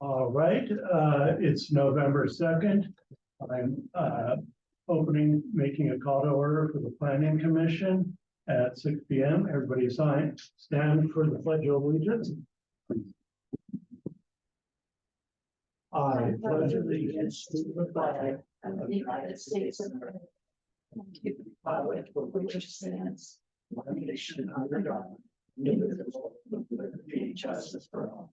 All right, it's November 2nd. I'm making a call to order for the Planning Commission at 6 p.m. Everybody stand for the Pledge of Allegiance. I pledge allegiance to the flag of the United States of America, and to the republic for which it stands, one nation under God, indivisible, with liberty and justice for all.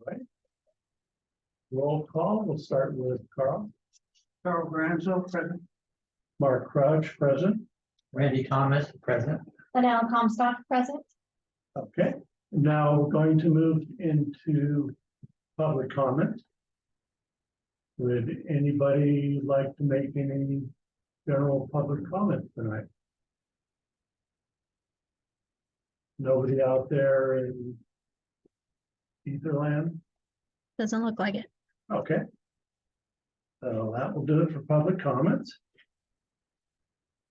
Right. Roll call. We'll start with Carl. Carl Granzo, present. Mark Crouch, present. Randy Thomas, present. And Alan Comstock, present. Okay, now we're going to move into public comment. Would anybody like to make any general public comment tonight? Nobody out there in Etherland? Doesn't look like it. Okay. So that will do it for public comments.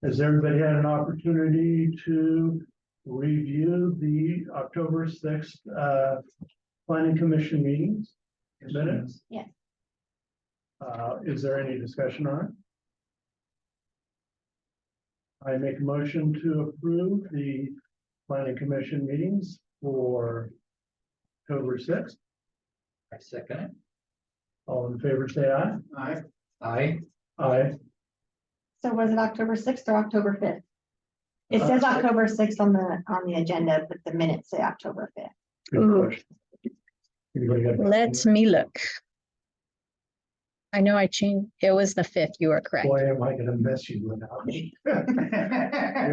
Has everybody had an opportunity to review the October 6th Planning Commission meetings minutes? Yes. Is there any discussion on it? I make a motion to approve the Planning Commission meetings for October 6th. I second it. All in favor, say aye. Aye. Aye. Aye. So was it October 6th or October 5th? It says October 6th on the agenda, but the minutes say October 5th. Good question. Anybody got- Let me look. I know I changed, it was the 5th, you are correct. Boy, am I gonna miss you without me. You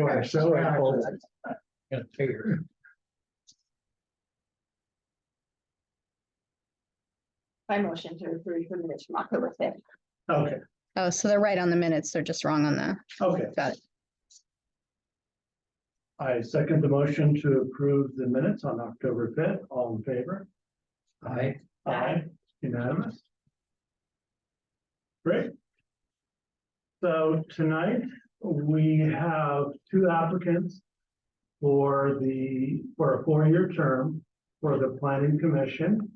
are so helpful. Yeah, figure. By motion to approve the minutes from October 5th. Okay, Oh, so they're right on the minutes, they're just wrong on the, okay. got it. I second the motion to approve the minutes on October 5th. All in favor? Aye. Aye. Unanimous. Great. So tonight we have two applicants for a 4-year term for the Planning Commission.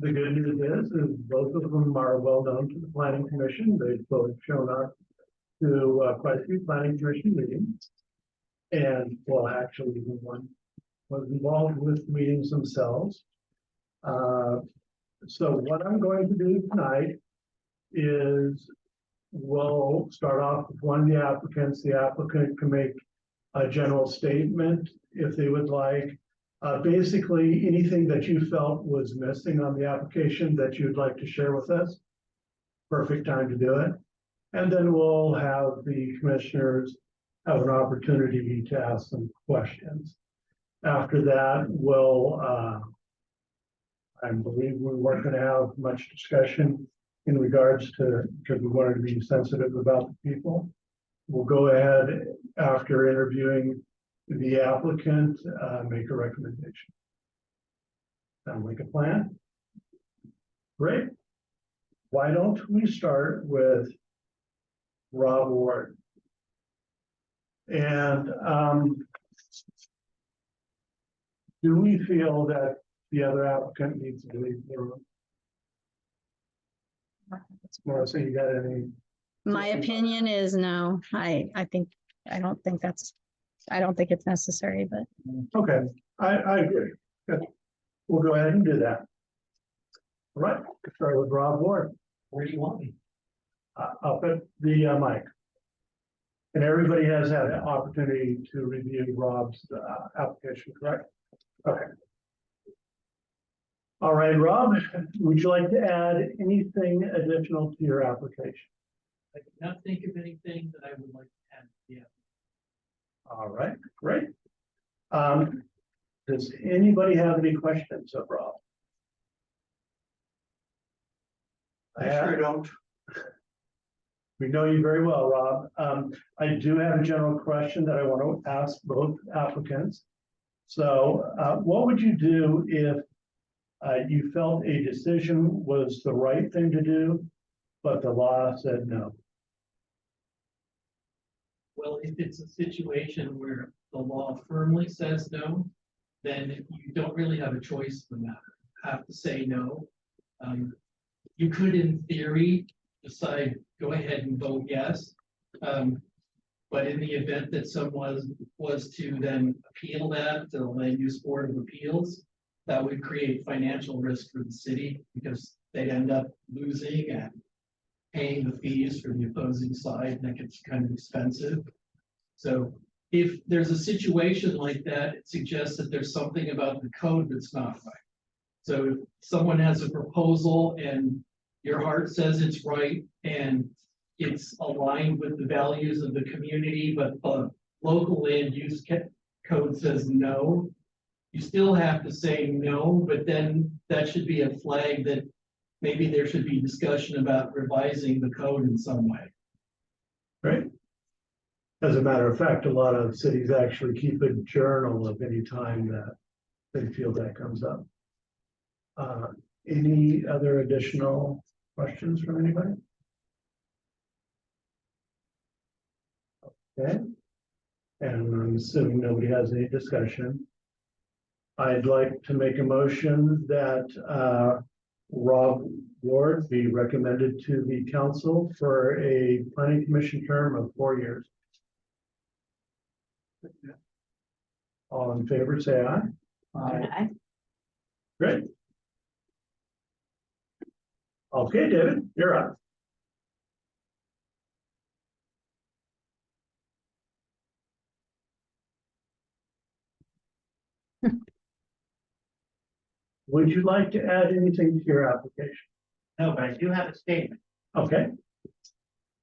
The good news is both of them are well known to the Planning Commission. They've both shown up to quite a few Planning Commission meetings. And well, actually, even one was involved with meetings themselves. So what I'm going to do tonight is we'll start off with one of the applicants. The applicant can make a general statement if they would like. Basically, anything that you felt was missing on the application that you'd like to share with us. Perfect time to do it. And then we'll have the commissioners have an opportunity to ask some questions. After that, we'll, I believe we weren't going to have much discussion in regards to, because we wanted to be sensitive about the people. We'll go ahead after interviewing the applicant, make a recommendation. Sound like a plan? Great. Why don't we start with Rob Ward? And do we feel that the other applicant needs to leave the room? Melissa, you got any? My opinion is no, I don't think it's necessary, but Okay, I agree. Good. We'll go ahead and do that. All right, start with Rob Ward. Where do you want me? Up at the mic. And everybody has had an opportunity to review Rob's application, correct? Okay. All right, Rob, would you like to add anything additional to your application? I cannot think of anything that I would like to add. Yeah. All right, great. Does anybody have any questions of Rob? I sure don't. We know you very well, Rob. I do have a general question that I want to ask both applicants. So what would you do if You felt a decision was the right thing to do, but the law said no. Well, if it's a situation where the law firmly says no, then you don't really have a choice in the matter. You have to say no. You could, in theory, decide, go ahead and vote yes. But in the event that someone was to then appeal that to the Land Use Board of Appeals, that would create financial risk for the city because they'd end up losing and paying the fees for the opposing side, and that gets kind of expensive. So if there's a situation like that, it suggests that there's something about the code that's not right. So if someone has a proposal and your heart says it's right and it's aligned with the values of the community, but the local land use code says no, you still have to say no, but then that should be a flag that maybe there should be discussion about revising the code in some way. Right? As a matter of fact, a lot of cities actually keep a journal of any time that they feel that comes up. Any other additional questions from anybody? Okay. And I'm assuming nobody has any discussion. I'd like to make a motion that Rob Ward be recommended to the council for a planning commission term of 4 years. All in favor, say aye. Aye. Great. Okay, David, you're up. Would you like to add anything to your application? No, but I do have a statement. Okay,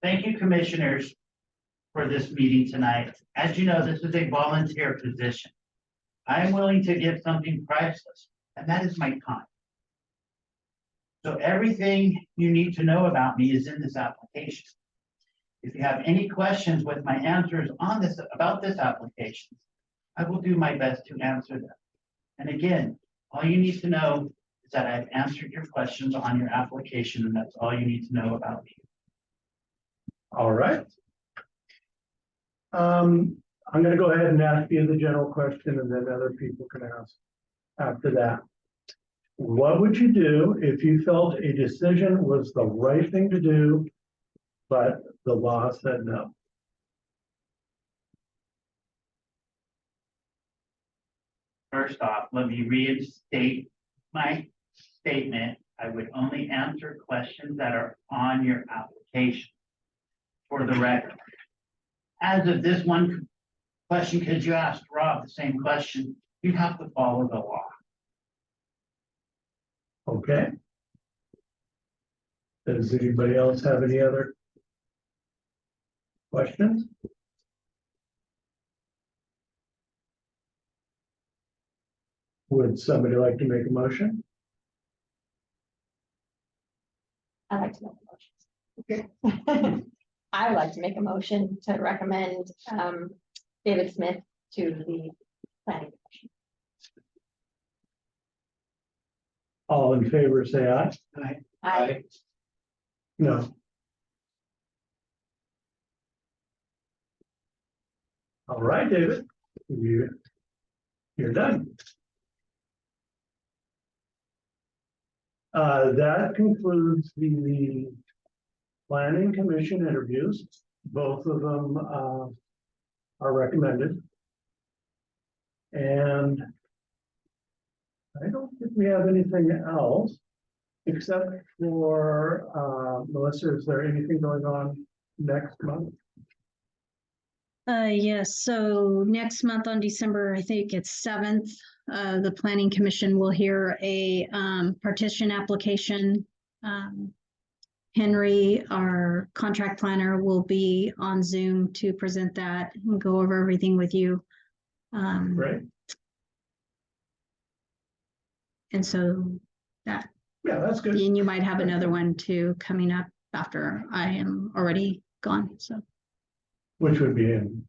Thank you, commissioners, for this meeting tonight. As you know, this is a volunteer position. I am willing to give something priceless, and that is my time. So everything you need to know about me is in this application. If you have any questions with my answers on this, about this application, I will do my best to answer them. And again, all you need to know is that I've answered your questions on your application, and that's all you need to know about me. all right. I'm gonna go ahead and ask you the general question and then other people can ask after that. What would you do if you felt a decision was the right thing to do, but the law said no? First off, let me reinstate my statement. I would only answer questions that are on your application. For the record. As of this one question, because you asked Rob the same question, you have to follow the law. Okay. Does anybody else have any other questions? Would somebody like to make a motion? I'd like to make a motion. I would like to make a motion to recommend David Smith to the planning commission. All in favor, say aye. I, No. All right, David, you're done. That concludes the planning commission interviews. Both of them are recommended. And I don't think we have anything else except for Melissa, is there anything going on next month? Yes, so next month on December, I think it's 7th, the planning commission will hear a partition application. Henry, our contract planner, will be on Zoom to present that and go over everything with you. Right. And so that, Yeah, that's good. and you might have another one too coming up after I am already gone, so. Which would be in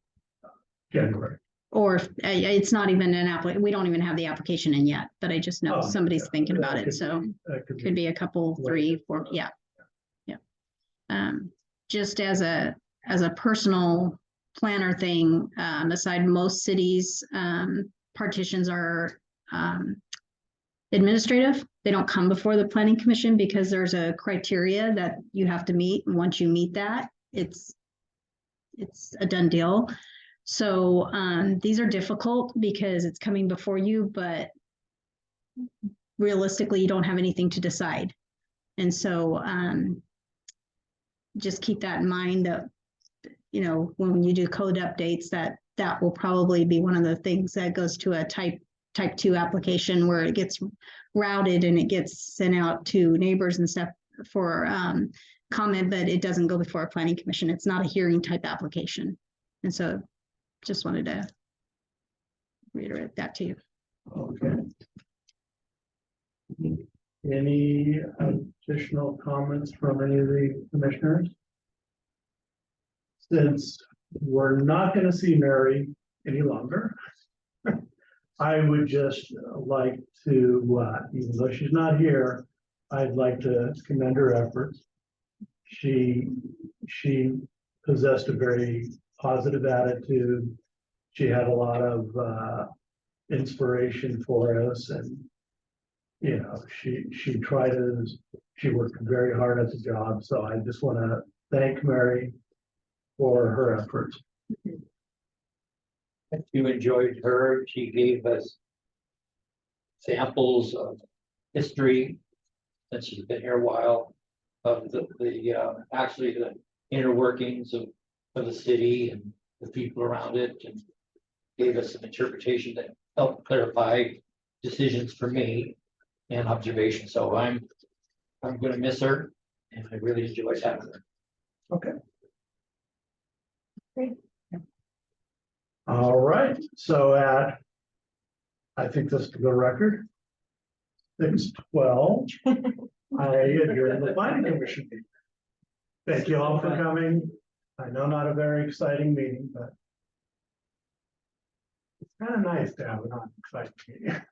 January. Or it's not even an we don't even have the application in yet, but I just know Oh, somebody's yeah, thinking that about could it, so be- that could could be a couple, later. 3, 4, yeah. Yeah. Just as a personal planner thing, aside, most cities, partitions are, administrative. They don't come before the planning commission because there's a criteria that you have to meet. And once you meet that, it's a done deal. So these are difficult because it's coming before you, but realistically, you don't have anything to decide. And so just keep that in mind that, you know, when you do code updates, that will probably be one of the things that goes to a type 2 application where it gets routed and it gets sent out to neighbors and stuff for comment, but it doesn't go before a planning commission. It's not a hearing type application. And so just wanted to reiterate that to you. Okay. Any additional comments from any of the commissioners? Since we're not gonna see Mary any longer, I would just like to, even though she's not here, I'd like to commend her efforts. She possessed a very positive attitude. She had a lot of inspiration for us, and you know, she worked very hard at the job. So I just want to thank Mary for her efforts. If you enjoyed her, she gave us samples of history, since she's been here a while, of actually the inner workings of the city and the people around it, and gave us some interpretation that helped clarify decisions for me and observation. So I'm gonna miss her, and I really enjoyed having her. Okay. Great. All right. So I think this is the record. 6:12. I adjourn the planning commission meeting. Thank you all for coming. I know not a very exciting meeting, but it's kind of nice to have an unexciting meeting.